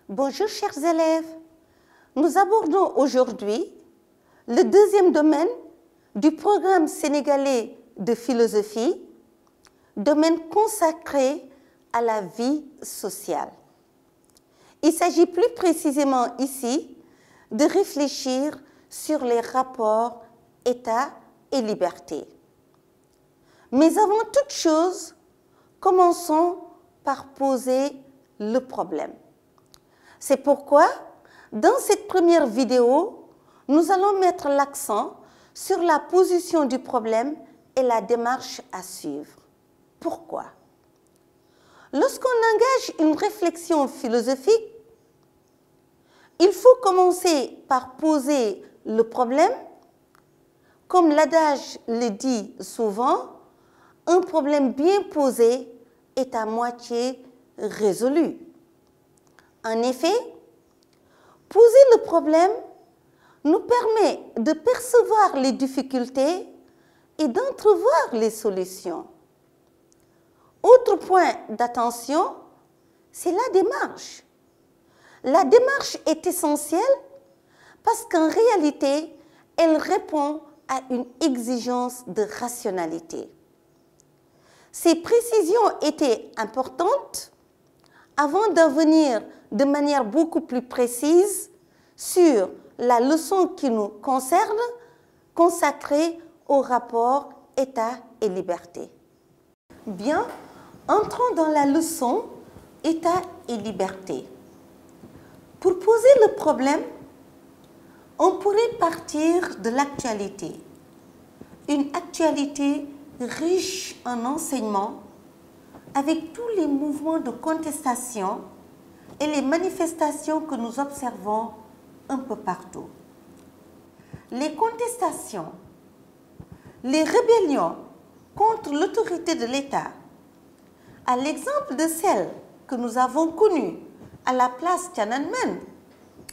Bonjour chers élèves, nous abordons aujourd'hui le deuxième domaine du programme sénégalais de philosophie, domaine consacré à la vie sociale. Il s'agit plus précisément ici de réfléchir sur les rapports État et liberté. Mais avant toute chose, commençons par poser le problème. C'est pourquoi, dans cette première vidéo, nous allons mettre l'accent sur la position du problème et la démarche à suivre. Pourquoi? Lorsqu'on engage une réflexion philosophique, il faut commencer par poser le problème. Comme l'adage le dit souvent, un problème bien posé est à moitié résolu. En effet, poser le problème nous permet de percevoir les difficultés et d'entrevoir les solutions. Autre point d'attention, c'est la démarche. La démarche est essentielle parce qu'en réalité, elle répond à une exigence de rationalité. Ces précisions étaient importantes avant d'en venir de manière beaucoup plus précise sur la leçon qui nous concerne, consacrée au rapport État et liberté. Bien, entrons dans la leçon État et liberté. Pour poser le problème, on pourrait partir de l'actualité. Une actualité riche en enseignements, avec tous les mouvements de contestation et les manifestations que nous observons un peu partout. Les contestations, les rébellions contre l'autorité de l'État, à l'exemple de celles que nous avons connues à la place Tiananmen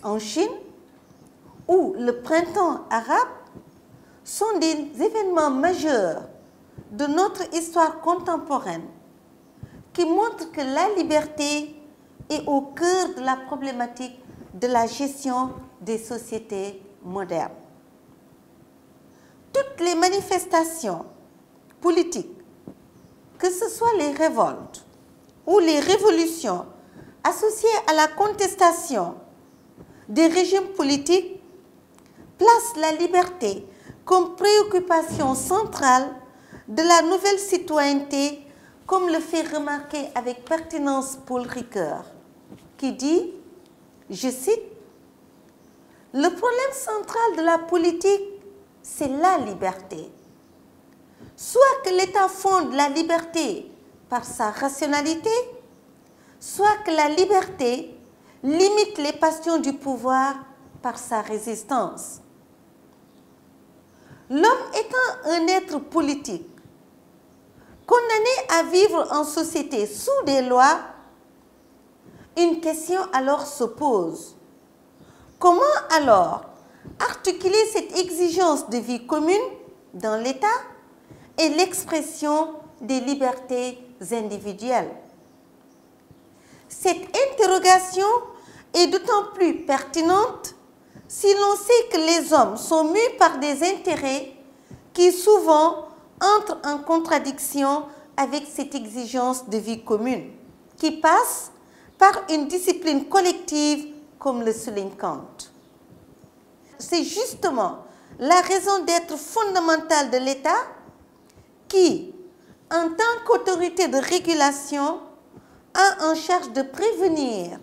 en Chine ou le printemps arabe, sont des événements majeurs de notre histoire contemporaine qui montrent que la liberté est au cœur de la problématique de la gestion des sociétés modernes. Toutes les manifestations politiques, que ce soit les révoltes ou les révolutions associées à la contestation des régimes politiques, placent la liberté comme préoccupation centrale de la nouvelle citoyenneté, comme le fait remarquer avec pertinence Paul Ricoeur, qui dit, je cite, « Le problème central de la politique, c'est la liberté. Soit que l'État fonde la liberté par sa rationalité, soit que la liberté limite les passions du pouvoir par sa résistance. L'homme étant un être politique, condamné à vivre en société sous des lois, une question alors se pose. Comment alors articuler cette exigence de vie commune dans l'État et l'expression des libertés individuelles? Cette interrogation est d'autant plus pertinente si l'on sait que les hommes sont mus par des intérêts qui souvent entrent en contradiction avec cette exigence de vie commune, qui passe par une discipline collective comme le souligne Kant. C'est justement la raison d'être fondamentale de l'État qui, en tant qu'autorité de régulation, a en charge de prévenir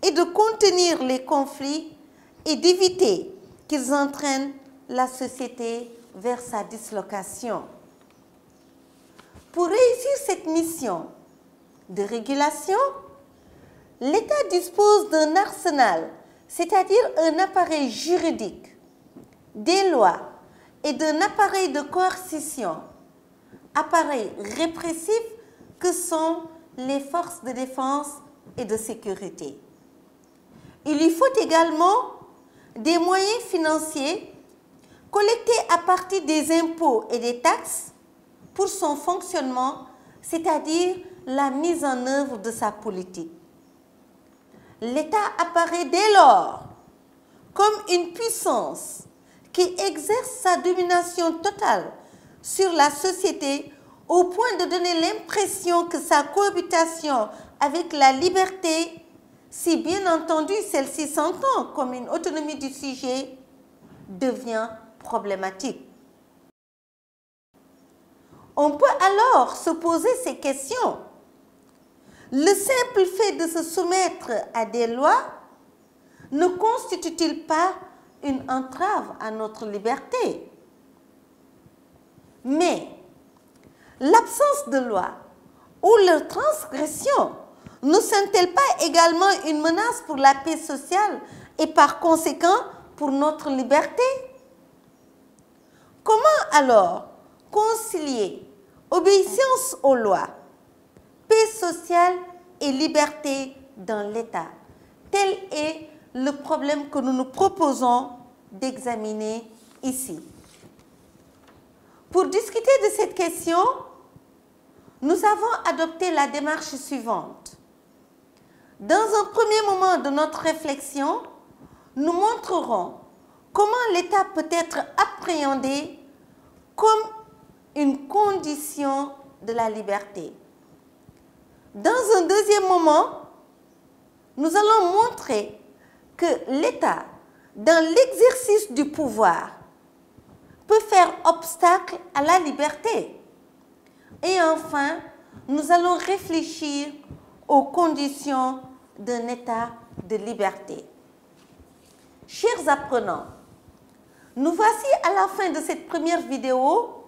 et de contenir les conflits et d'éviter qu'ils entraînent la société vers sa dislocation. Pour réussir cette mission de régulation, l'État dispose d'un arsenal, c'est-à-dire un appareil juridique, des lois et d'un appareil de coercition, appareil répressif que sont les forces de défense et de sécurité. Il lui faut également des moyens financiers collectés à partir des impôts et des taxes pour son fonctionnement, c'est-à-dire la mise en œuvre de sa politique. l'État apparaît dès lors comme une puissance qui exerce sa domination totale sur la société au point de donner l'impression que sa cohabitation avec la liberté, si bien entendu celle-ci s'entend comme une autonomie du sujet, devient problématique. On peut alors se poser ces questions. Le simple fait de se soumettre à des lois ne constitue-t-il pas une entrave à notre liberté? Mais l'absence de loi ou leur transgression ne sont-elles pas également une menace pour la paix sociale et par conséquent pour notre liberté? Comment alors concilier obéissance aux lois, paix sociale et liberté dans l'État? Tel est le problème que nous nous proposons d'examiner ici. Pour discuter de cette question, nous avons adopté la démarche suivante. Dans un premier moment de notre réflexion, nous montrerons comment l'État peut être appréhendé comme une condition de la liberté. Dans un deuxième moment, nous allons montrer que l'État, dans l'exercice du pouvoir, peut faire obstacle à la liberté. Et enfin, nous allons réfléchir aux conditions d'un état de liberté. Chers apprenants, nous voici à la fin de cette première vidéo.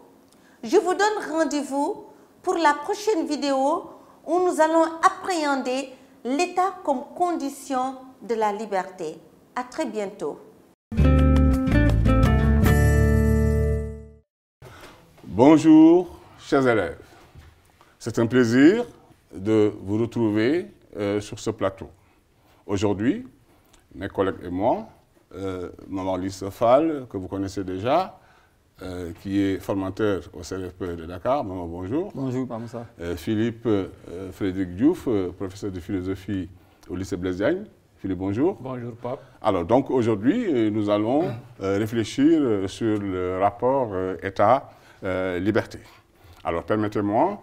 Je vous donne rendez-vous pour la prochaine vidéo où nous allons appréhender l'état comme condition de la liberté. À très bientôt. Bonjour, chers élèves. C'est un plaisir de vous retrouver sur ce plateau. Aujourd'hui, mes collègues et moi, Maman Lise Fall, que vous connaissez déjà, qui est formateur au CRFPE de Dakar. Maman, bonjour. Bonjour, Pamoussa. Philippe Frédéric Diouf, professeur de philosophie au lycée Blaise Diagne. Philippe, bonjour. Bonjour, Pape. Alors, donc aujourd'hui, nous allons réfléchir sur le rapport État-liberté. Alors, permettez-moi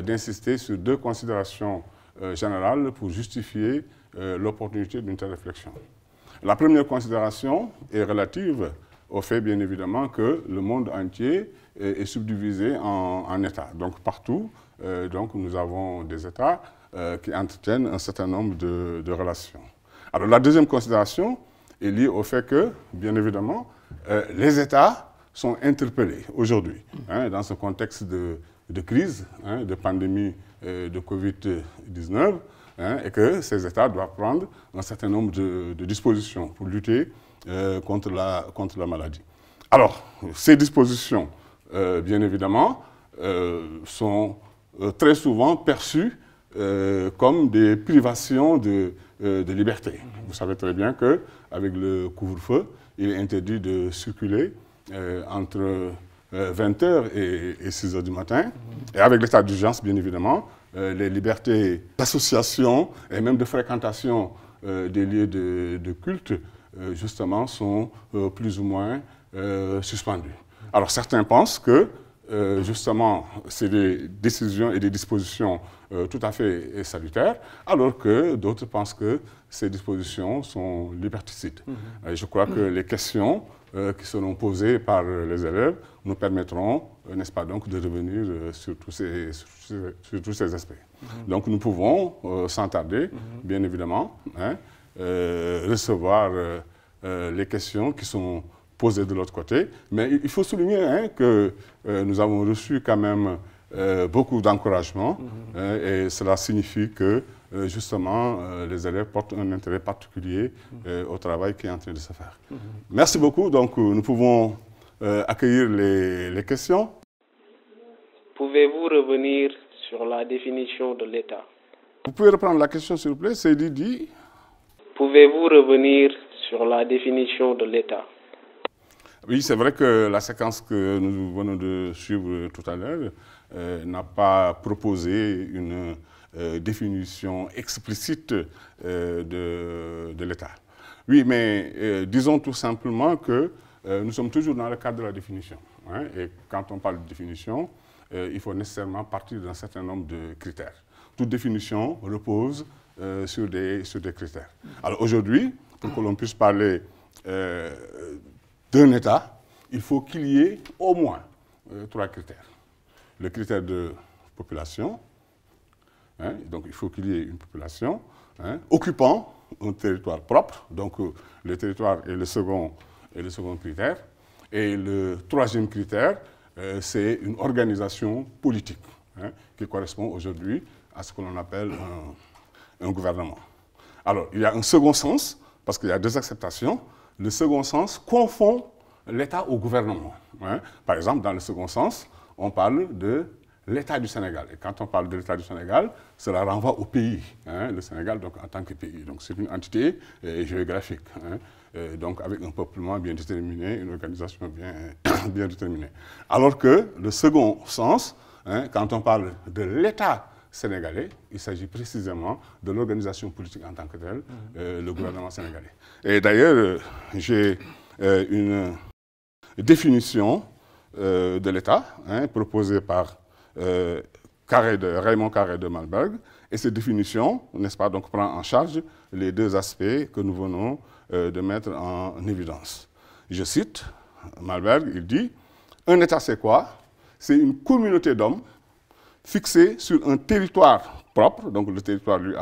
d'insister sur deux considérations générales pour justifier l'opportunité d'une telle réflexion. La première considération est relative au fait, bien évidemment, que le monde entier est subdivisé en États. Donc, partout, nous avons des États qui entretiennent un certain nombre de relations. Alors, la deuxième considération est liée au fait que, bien évidemment, les États sont interpellés aujourd'hui, dans ce contexte de crise, de pandémie de Covid-19, et que ces États doivent prendre un certain nombre de dispositions pour lutter contre la maladie. Alors, ces dispositions, bien évidemment, sont très souvent perçues comme des privations de liberté. Vous savez très bien qu'avec le couvre-feu, il est interdit de circuler entre 20h et 6h du matin. Et avec l'état d'urgence, bien évidemment, les libertés d'association et même de fréquentation des lieux de culte, justement, sont plus ou moins suspendues. Alors certains pensent que, justement, c'est des décisions et des dispositions tout à fait salutaires, alors que d'autres pensent que ces dispositions sont liberticides. Et je crois que les questions qui seront posées par les élèves nous permettront, n'est-ce pas, donc, de revenir sur tous ces aspects. Donc nous pouvons, sans tarder, bien évidemment, recevoir les questions qui sont posées de l'autre côté. Mais il faut souligner que nous avons reçu quand même beaucoup d'encouragement et cela signifie que justement les élèves portent un intérêt particulier au travail qui est en train de se faire. Merci beaucoup. Donc nous pouvons accueillir les questions. Pouvez-vous revenir sur la définition de l'État? Vous pouvez reprendre la question s'il vous plaît, c'est dit. Pouvez-vous revenir sur la définition de l'État? Oui, c'est vrai que la séquence que nous venons de suivre tout à l'heure n'a pas proposé une définition explicite de l'État. Oui, mais disons tout simplement que nous sommes toujours dans le cadre de la définition. Hein, et quand on parle de définition, il faut nécessairement partir d'un certain nombre de critères. Toute définition repose sur des critères. Alors aujourd'hui, pour que l'on puisse parler d'un État, il faut qu'il y ait au moins 3 critères. Le critère de population, hein, donc il faut qu'il y ait une population, hein, occupant un territoire propre, donc le territoire est le second critère. Et le 3e critère, c'est une organisation politique, hein, qui correspond aujourd'hui à ce que l'on appelle un gouvernement. Alors, il y a un second sens, parce qu'il y a 2 acceptations. Le second sens confond l'État au gouvernement. Hein. Par exemple, dans le second sens, on parle de l'État du Sénégal. Et quand on parle de l'État du Sénégal, cela renvoie au pays, hein, le Sénégal donc, en tant que pays. Donc c'est une entité géographique, hein, donc avec un peuplement bien déterminé, une organisation bien déterminée. Alors que le second sens, hein, quand on parle de l'État sénégalais, il s'agit précisément de l'organisation politique en tant que telle, le gouvernement sénégalais. Et d'ailleurs, j'ai une définition de l'État, hein, proposée par Raymond Carré de Malberg, et cette définition, n'est-ce pas, donc prend en charge les 2 aspects que nous venons de mettre en évidence. Je cite Malberg, il dit « Un État, c'est quoi? C'est une communauté d'hommes fixée sur un territoire propre, donc le territoire lui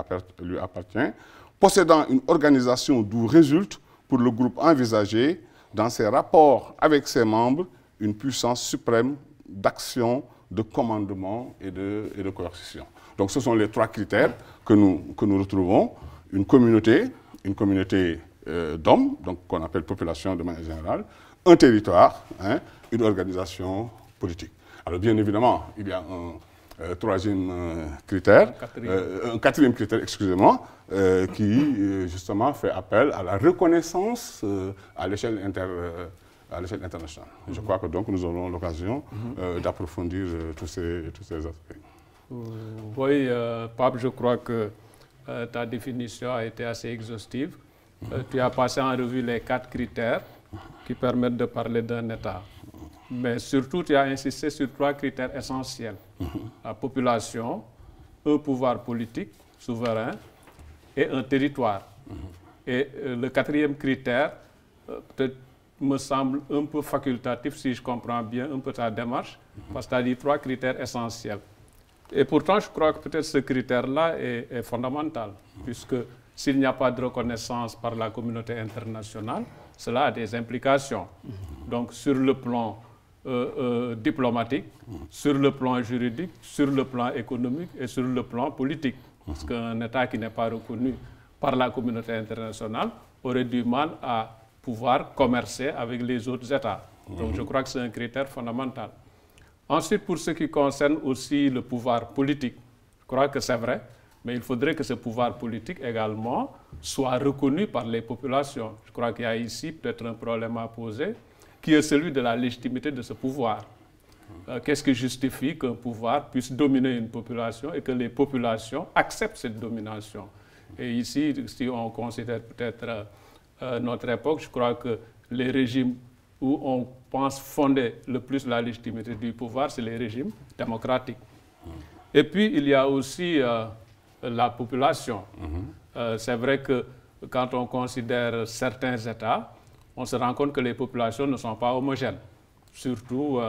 appartient, possédant une organisation d'où résulte pour le groupe envisagé, dans ses rapports avec ses membres, une puissance suprême d'action, de commandement et de coercition. » Donc ce sont les 3 critères que nous retrouvons. Une communauté d'hommes, donc qu'on appelle population de manière générale, un territoire, hein, une organisation politique. Alors bien évidemment, il y a un 3e critère, un 4e critère, excusez-moi, qui justement fait appel à la reconnaissance à l'échelle internationale. Je crois que donc nous aurons l'occasion d'approfondir tous ces aspects. Oui, Pape, je crois que ta définition a été assez exhaustive. Tu as passé en revue les 4 critères qui permettent de parler d'un État. Mais surtout, tu as insisté sur 3 critères essentiels. La population, un pouvoir politique souverain et un territoire. Et le 4e critère, peut-être me semble un peu facultatif, si je comprends bien un peu ta démarche, parce que tu as dit 3 critères essentiels. Et pourtant, je crois que peut-être ce critère-là est fondamental, puisque s'il n'y a pas de reconnaissance par la communauté internationale, cela a des implications. Donc sur le plan diplomatique, sur le plan juridique, sur le plan économique et sur le plan politique. Parce qu'un État qui n'est pas reconnu par la communauté internationale aurait du mal à pouvoir commercer avec les autres États. Donc je crois que c'est un critère fondamental. Ensuite, pour ce qui concerne aussi le pouvoir politique, je crois que c'est vrai, mais il faudrait que ce pouvoir politique également soit reconnu par les populations. Je crois qu'il y a ici peut-être un problème à poser, qui est celui de la légitimité de ce pouvoir. Qu'est-ce qui justifie qu'un pouvoir puisse dominer une population et que les populations acceptent cette domination? Et ici, si on considère peut-être notre époque, je crois que les régimes où on pense fonder le plus la légitimité du pouvoir, c'est les régimes démocratiques. Et puis, il y a aussi la population. C'est vrai que quand on considère certains États, on se rend compte que les populations ne sont pas homogènes. Surtout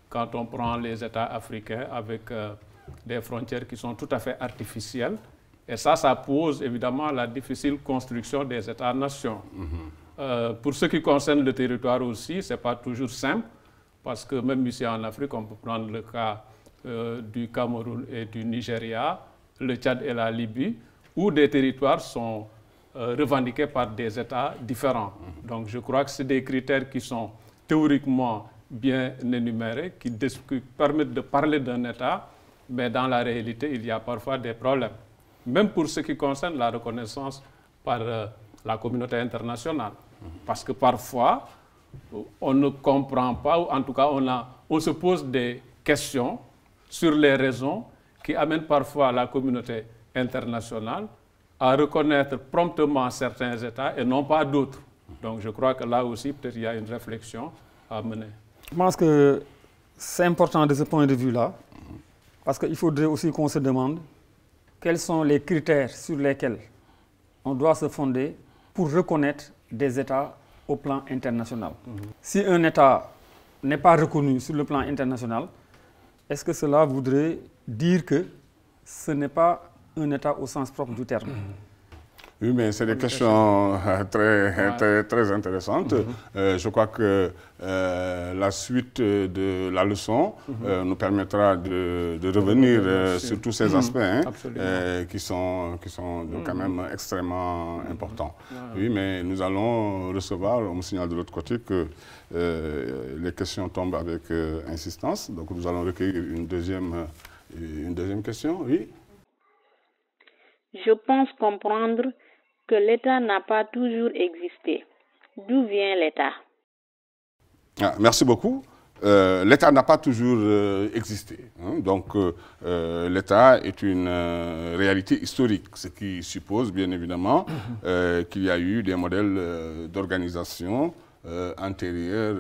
quand on prend les États africains avec des frontières qui sont tout à fait artificielles. Et ça pose évidemment la difficile construction des États-nations. Pour ce qui concerne le territoire aussi, ce n'est pas toujours simple, parce que même ici en Afrique, on peut prendre le cas du Cameroun et du Nigeria, le Tchad et la Libye, où des territoires sont revendiqués par des États différents. Donc je crois que c'est des critères qui sont théoriquement bien énumérés, qui permettent de parler d'un État, mais dans la réalité, il y a parfois des problèmes. Même pour ce qui concerne la reconnaissance par la communauté internationale. Parce que parfois, on ne comprend pas, ou en tout cas, on se pose des questions sur les raisons qui amènent parfois la communauté internationale à reconnaître promptement certains États et non pas d'autres. Donc je crois que là aussi, peut-être il y a une réflexion à mener. Je pense que c'est important de ce point de vue-là, parce qu'il faudrait aussi qu'on se demande quels sont les critères sur lesquels on doit se fonder pour reconnaître des États au plan international. Si un État n'est pas reconnu sur le plan international, est-ce que cela voudrait dire que ce n'est pas un État au sens propre du terme? Oui, mais c'est des questions très intéressantes. Je crois que la suite de la leçon nous permettra de revenir sur tous ces aspects qui sont quand même extrêmement importants. Oui, mais nous allons recevoir, on me signale de l'autre côté que les questions tombent avec insistance. Donc nous allons recueillir une deuxième question. Oui. Je pense comprendre que l'État n'a pas toujours existé. D'où vient l'État? Merci beaucoup. L'État n'a pas toujours existé. Donc l'État est une réalité historique, ce qui suppose bien évidemment qu'il y a eu des modèles d'organisation antérieurs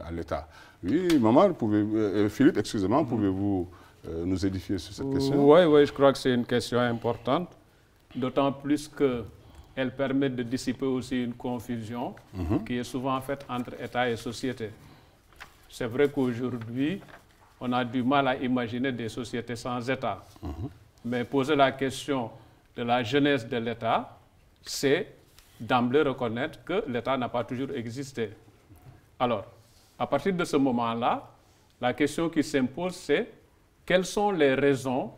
à l'État. Oui, Philippe, excusez-moi, pouvez-vous nous édifier sur cette question? Oui, je crois que c'est une question importante, d'autant plus qu'elle permet de dissiper aussi une confusion qui est souvent faite entre État et société. C'est vrai qu'aujourd'hui, on a du mal à imaginer des sociétés sans État. Mais poser la question de la genèse de l'État, c'est d'emblée reconnaître que l'État n'a pas toujours existé. Alors, à partir de ce moment-là, la question qui s'impose, c'est quelles sont les raisons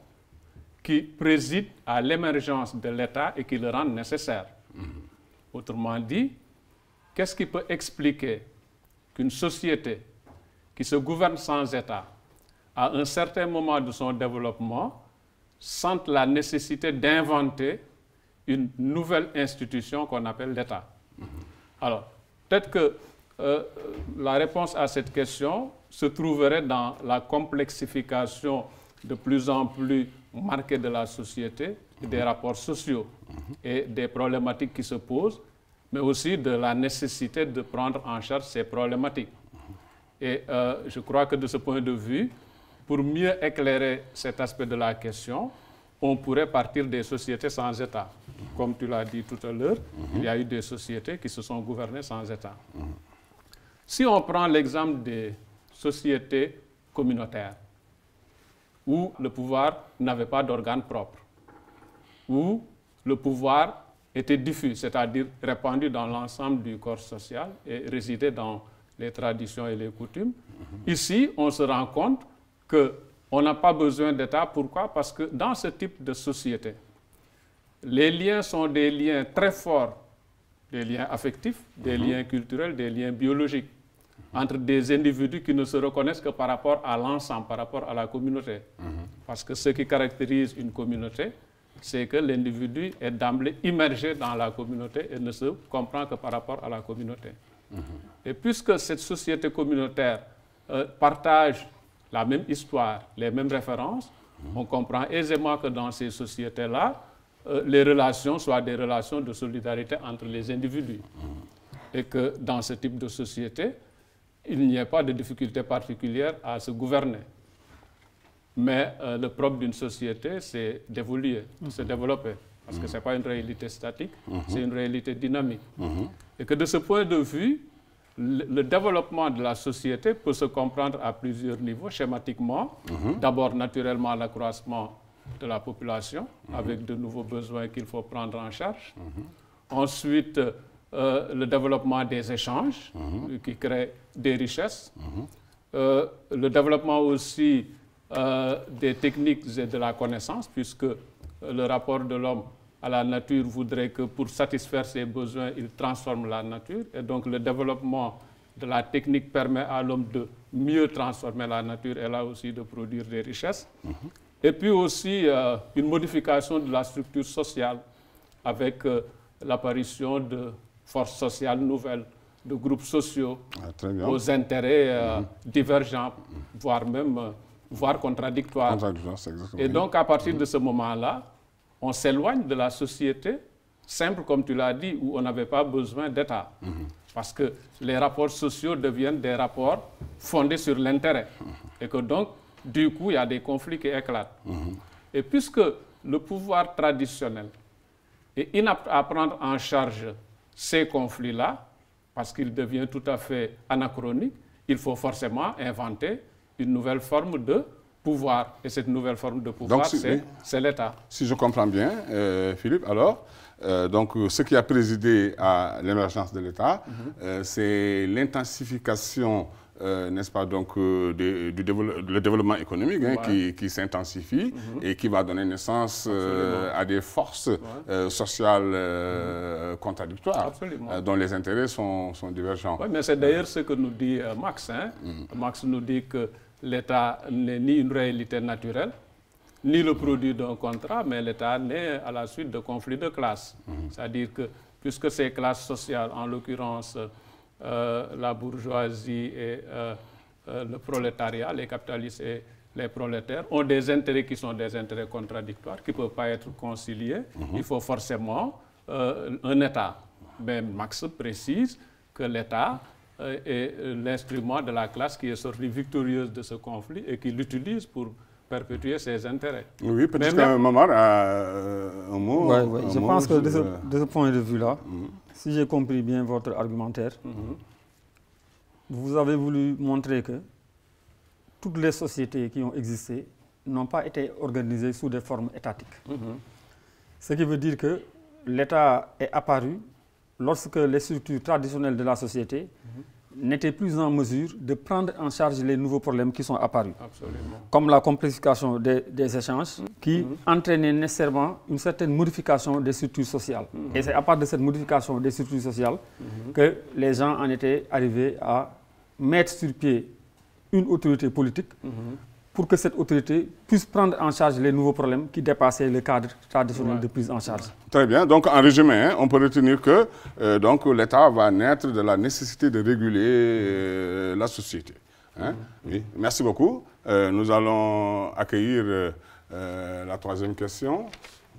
qui président à l'émergence de l'État et qui le rendent nécessaire? Autrement dit, qu'est-ce qui peut expliquer qu'une société qui se gouverne sans État, à un certain moment de son développement, sente la nécessité d'inventer une nouvelle institution qu'on appelle l'État? Alors, peut-être que la réponse à cette question se trouverait dans la complexification de plus en plus marquée de la société, des rapports sociaux et des problématiques qui se posent, mais aussi de la nécessité de prendre en charge ces problématiques. Et je crois que de ce point de vue, pour mieux éclairer cet aspect de la question, on pourrait partir des sociétés sans État. Comme tu l'as dit tout à l'heure, il y a eu des sociétés qui se sont gouvernées sans État. Si on prend l'exemple des sociétés communautaires, où le pouvoir n'avait pas d'organe propre, où le pouvoir était diffus, c'est-à-dire répandu dans l'ensemble du corps social et résidait dans les traditions et les coutumes. Ici, on se rend compte qu'on n'a pas besoin d'État. Pourquoi? Parce que dans ce type de société, les liens sont des liens très forts, des liens affectifs, des liens culturels, des liens biologiques, entre des individus qui ne se reconnaissent que par rapport à l'ensemble, par rapport à la communauté. Parce que ce qui caractérise une communauté, c'est que l'individu est d'emblée immergé dans la communauté et ne se comprend que par rapport à la communauté. Et puisque cette société communautaire partage la même histoire, les mêmes références, on comprend aisément que dans ces sociétés-là, les relations soient des relations de solidarité entre les individus. Et que dans ce type de société, il n'y ait pas de difficulté particulière à se gouverner. Mais le propre d'une société, c'est d'évoluer, de se développer. Parce que ce n'est pas une réalité statique, c'est une réalité dynamique. Et que de ce point de vue, le développement de la société peut se comprendre à plusieurs niveaux, schématiquement. D'abord, naturellement, l'accroissement de la population, avec de nouveaux besoins qu'il faut prendre en charge. Ensuite, le développement des échanges, qui créent des richesses. Le développement aussi des techniques et de la connaissance, puisque le rapport de l'homme à la nature voudrait que pour satisfaire ses besoins, il transforme la nature. Et donc le développement de la technique permet à l'homme de mieux transformer la nature et là aussi de produire des richesses. Et puis aussi une modification de la structure sociale avec l'apparition de forces sociales nouvelles, de groupes sociaux aux intérêts divergents, voire même voire contradictoires. Et donc à partir de ce moment-là, on s'éloigne de la société simple, comme tu l'as dit, où on n'avait pas besoin d'État. Parce que les rapports sociaux deviennent des rapports fondés sur l'intérêt. Et que donc, du coup, il y a des conflits qui éclatent. Et puisque le pouvoir traditionnel est inapte à prendre en charge ces conflits-là, parce qu'il devient tout à fait anachronique, il faut forcément inventer une nouvelle forme de pouvoir. Et cette nouvelle forme de pouvoir, c'est l'État. Si je comprends bien, Philippe, alors, donc, ce qui a présidé à l'émergence de l'État, c'est l'intensification, n'est-ce pas, donc, le développement économique qui s'intensifie et qui va donner naissance à des forces sociales contradictoires, dont les intérêts sont divergents. Oui, mais c'est d'ailleurs ce que nous dit Marx. Marx nous dit que l'État n'est ni une réalité naturelle, ni le produit d'un contrat, mais l'État naît à la suite de conflits de classe. C'est-à-dire que, puisque ces classes sociales, en l'occurrence la bourgeoisie et le prolétariat, les capitalistes et les prolétaires, ont des intérêts qui sont des intérêts contradictoires, qui ne peuvent pas être conciliés, il faut forcément un État. Mais Marx précise que l'État est l'instrument de la classe qui est sortie victorieuse de ce conflit et qui l'utilise pour perpétuer ses intérêts. Oui, peut-être qu'un moment, un mot. Je pense que de ce point de vue-là, si j'ai compris bien votre argumentaire, vous avez voulu montrer que toutes les sociétés qui ont existé n'ont pas été organisées sous des formes étatiques. Ce qui veut dire que l'État est apparu lorsque les structures traditionnelles de la société n'étaient plus en mesure de prendre en charge les nouveaux problèmes qui sont apparus. Absolument. Comme la complexification des échanges qui entraînait nécessairement une certaine modification des structures sociales. Et c'est à part de cette modification des structures sociales que les gens en étaient arrivés à mettre sur pied une autorité politique pour que cette autorité puisse prendre en charge les nouveaux problèmes qui dépassaient le cadre traditionnel de prise en charge. Très bien. Donc, en résumé, on peut retenir que l'État va naître de la nécessité de réguler la société. Oui. Merci beaucoup. Nous allons accueillir la troisième question.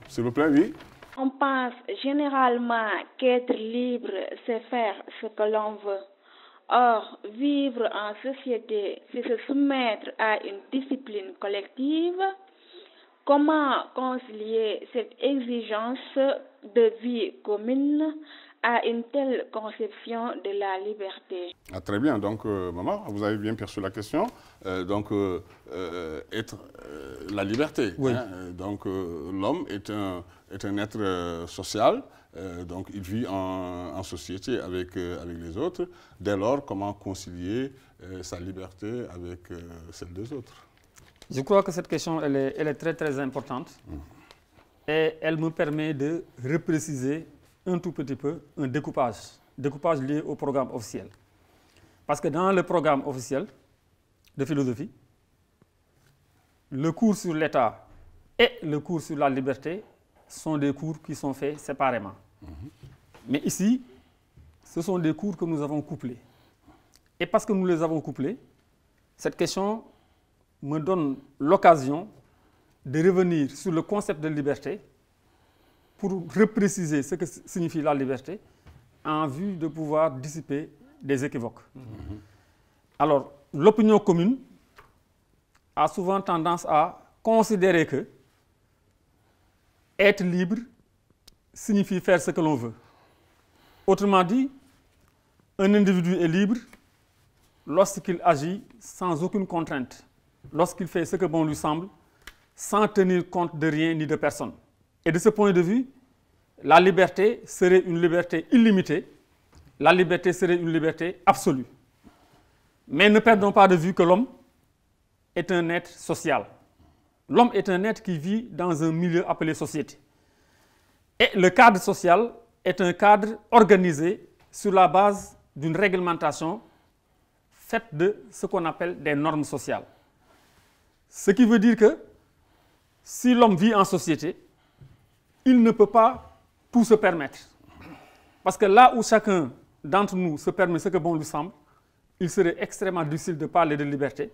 S'il vous plaît, oui. On pense généralement qu'être libre, c'est faire ce que l'on veut. Or, vivre en société, c'est se soumettre à une discipline collective. Comment concilier cette exigence de vie commune à une telle conception de la liberté? Très bien. Donc, maman, vous avez bien perçu la question. Être la liberté. Oui. Donc, l'homme est un être social. Donc, il vit en société avec les autres. Dès lors, comment concilier sa liberté avec celle des autres? Je crois que cette question, elle est très, très importante. Et elle me permet de repréciser un tout petit peu un découpage lié au programme officiel. Parce que dans le programme officiel de philosophie, le cours sur l'État et le cours sur la liberté sont des cours qui sont faits séparément. Mais ici, ce sont des cours que nous avons couplés. Et parce que nous les avons couplés, cette question me donne l'occasion de revenir sur le concept de liberté pour repréciser ce que signifie la liberté en vue de pouvoir dissiper des équivoques. Alors, l'opinion commune a souvent tendance à considérer que être libre signifie faire ce que l'on veut. Autrement dit, un individu est libre lorsqu'il agit sans aucune contrainte, lorsqu'il fait ce que bon lui semble, sans tenir compte de rien ni de personne. Et de ce point de vue, la liberté serait une liberté illimitée, la liberté serait une liberté absolue. Mais ne perdons pas de vue que l'homme est un être social. L'homme est un être qui vit dans un milieu appelé société. Et le cadre social est un cadre organisé sur la base d'une réglementation faite de ce qu'on appelle des normes sociales. Ce qui veut dire que si l'homme vit en société, il ne peut pas tout se permettre. Parce que là où chacun d'entre nous se permet ce que bon lui semble, il serait extrêmement difficile de parler de liberté,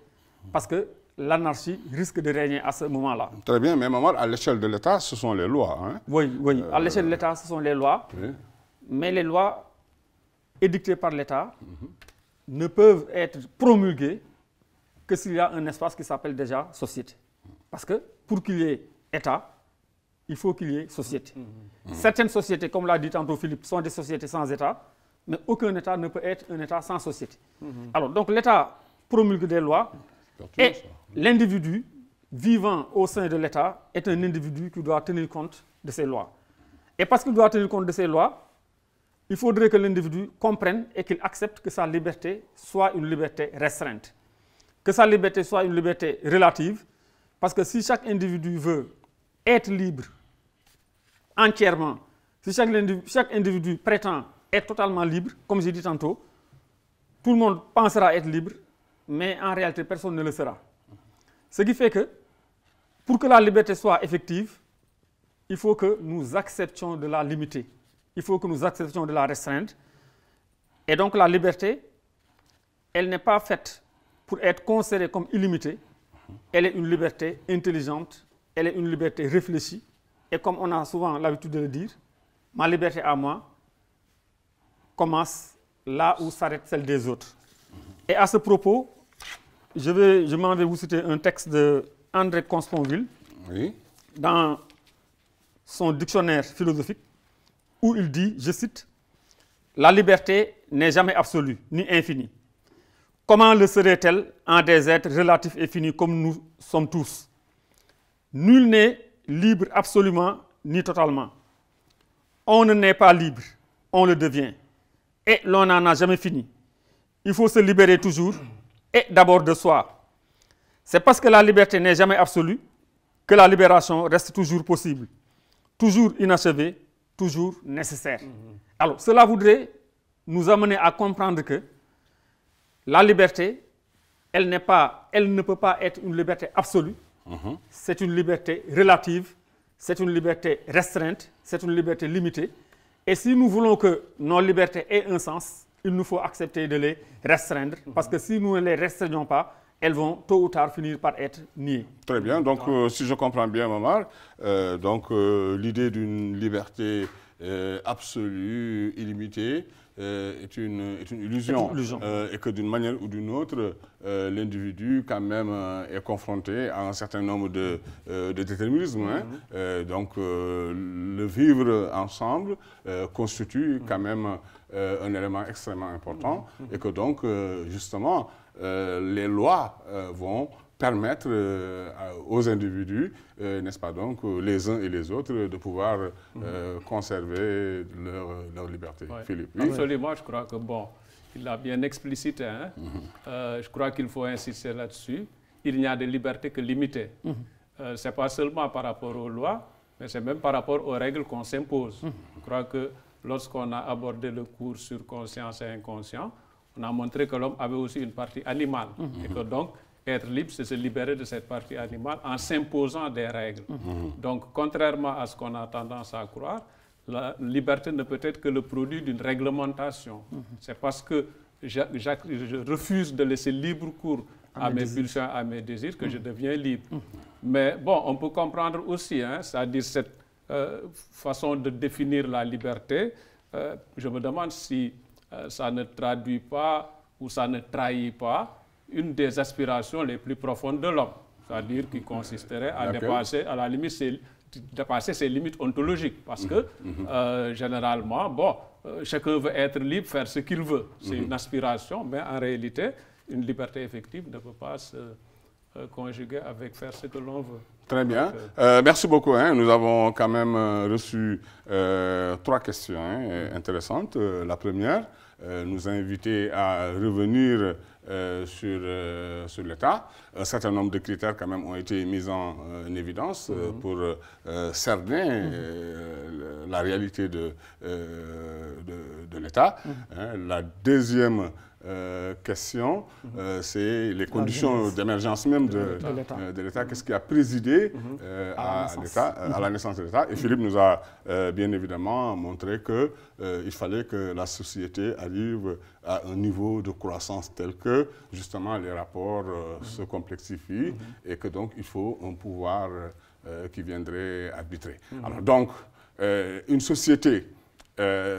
parce que l'anarchie risque de régner à ce moment-là. Très bien, mais maman, à l'échelle de l'État, ce sont les lois. Hein? Oui, oui. À l'échelle de l'État, ce sont les lois. Oui. Mais les lois édictées par l'État ne peuvent être promulguées que s'il y a un espace qui s'appelle déjà société. Parce que pour qu'il y ait État, il faut qu'il y ait société. Certaines sociétés, comme l'a dit tantôt Philippe, sont des sociétés sans État, mais aucun État ne peut être un État sans société. Alors, donc l'État promulgue des lois et l'individu vivant au sein de l'État est un individu qui doit tenir compte de ces lois. Et parce qu'il doit tenir compte de ces lois, il faudrait que l'individu comprenne et qu'il accepte que sa liberté soit une liberté restreinte. Que sa liberté soit une liberté relative, parce que si chaque individu veut être libre entièrement, si chaque individu prétend être totalement libre, comme j'ai dit tantôt, tout le monde pensera être libre, mais en réalité, personne ne le sera. Ce qui fait que, pour que la liberté soit effective, il faut que nous acceptions de la limiter. Il faut que nous acceptions de la restreindre. Et donc la liberté, elle n'est pas faite pour être considérée comme illimitée. Elle est une liberté intelligente, elle est une liberté réfléchie. Et comme on a souvent l'habitude de le dire, ma liberté à moi commence là où s'arrête celle des autres. Et à ce propos, je m'en vais vous citer un texte de André Consponville, Oui. dans son dictionnaire philosophique, où il dit, je cite, « La liberté n'est jamais absolue, ni infinie. Comment le serait-elle en des êtres relatifs et finis comme nous sommes tous? Nul n'est libre absolument ni totalement. On ne naît pas libre, on le devient. Et l'on n'en a jamais fini. Il faut se libérer toujours, et d'abord de soi. C'est parce que la liberté n'est jamais absolue que la libération reste toujours possible, toujours inachevée, toujours nécessaire. Alors, cela voudrait nous amener à comprendre que la liberté, elle ne peut pas être une liberté absolue, c'est une liberté relative, c'est une liberté restreinte, c'est une liberté limitée. Et si nous voulons que nos libertés aient un sens, il nous faut accepter de les restreindre, parce que si nous ne les restreignons pas, elles vont tôt ou tard finir par être niées. Très bien, donc si je comprends bien, Momar, l'idée d'une liberté absolue, illimitée, est une illusion. Et que d'une manière ou d'une autre, l'individu quand même est confronté à un certain nombre de déterminismes. Donc le vivre ensemble constitue quand même un élément extrêmement important et que donc justement les lois vont permettre aux individus, n'est-ce pas donc, les uns et les autres, de pouvoir conserver leur liberté. Ouais. Philippe. Oui. Absolument, je crois que bon, il l'a bien explicité. Hein? Je crois qu'il faut insister là-dessus. Il n'y a de liberté que limitée. Ce n'est pas seulement par rapport aux lois, mais c'est même par rapport aux règles qu'on s'impose. Je crois que lorsqu'on a abordé le cours sur conscience et inconscient, on a montré que l'homme avait aussi une partie animale. Et que donc, être libre, c'est se libérer de cette partie animale en s'imposant des règles. Donc, contrairement à ce qu'on a tendance à croire, la liberté ne peut être que le produit d'une réglementation. C'est parce que je refuse de laisser libre cours à mes pulsions, à mes désirs, que je deviens libre. Mais bon, on peut comprendre aussi, hein, c'est-à-dire cette façon de définir la liberté, je me demande si ça ne traduit pas ou ça ne trahit pas une des aspirations les plus profondes de l'homme, c'est-à-dire qui consisterait à dépasser, à la limite, dépasser ses limites ontologiques, parce que généralement, bon, chacun veut être libre, faire ce qu'il veut. C'est une aspiration, mais en réalité, une liberté effective ne peut pas se conjuguer avec faire ce que l'on veut. Très bien. Merci beaucoup. Hein. Nous avons quand même reçu 3 questions intéressantes. La première nous a invités à revenir sur l'État. Un certain nombre de critères quand même ont été mis en évidence pour cerner la réalité de l'État. La deuxième question, c'est les conditions d'émergence même de l'État. Qu'est-ce qui a présidé à la naissance de l'État? Et Philippe nous a bien évidemment montré qu'il fallait que la société arrive à un niveau de croissance tel que, justement, les rapports se complexifient et que donc il faut un pouvoir qui viendrait arbitrer. Alors donc, une société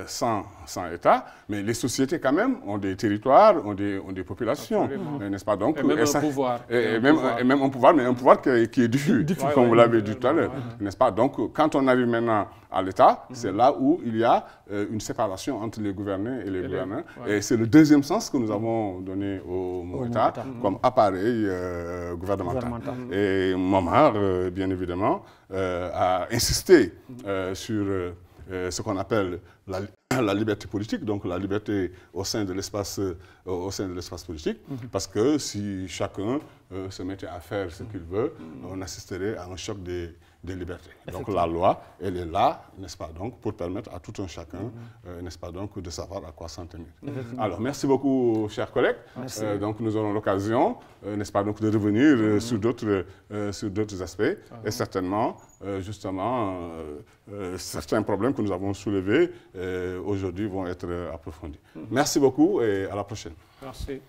sans État, mais les sociétés quand même ont des territoires, ont des populations, n'est-ce pas? Donc, et même un pouvoir. Et même un pouvoir, mais un pouvoir qui est diffus, comme vous l'avez dit tout à l'heure, n'est-ce pas? Donc, quand on arrive maintenant à l'État, c'est là où il y a une séparation entre les gouvernés et les gouvernants. Et c'est le deuxième sens que nous avons donné au mot État comme appareil gouvernemental. Et Momar, bien évidemment, a insisté sur ce qu'on appelle la liberté politique, donc la liberté au sein de l'espace politique, parce que si chacun se mettait à faire ce qu'il veut, on assisterait à un choc des libertés. Donc la loi, elle est là, n'est-ce pas, donc pour permettre à tout un chacun, n'est-ce pas, donc de savoir à quoi s'en tenir. Alors merci beaucoup, chers collègues. Donc nous aurons l'occasion, n'est-ce pas, donc de revenir sur d'autres aspects et certainement, justement, certains problèmes que nous avons soulevés aujourd'hui vont être approfondis. Merci beaucoup et à la prochaine. Merci.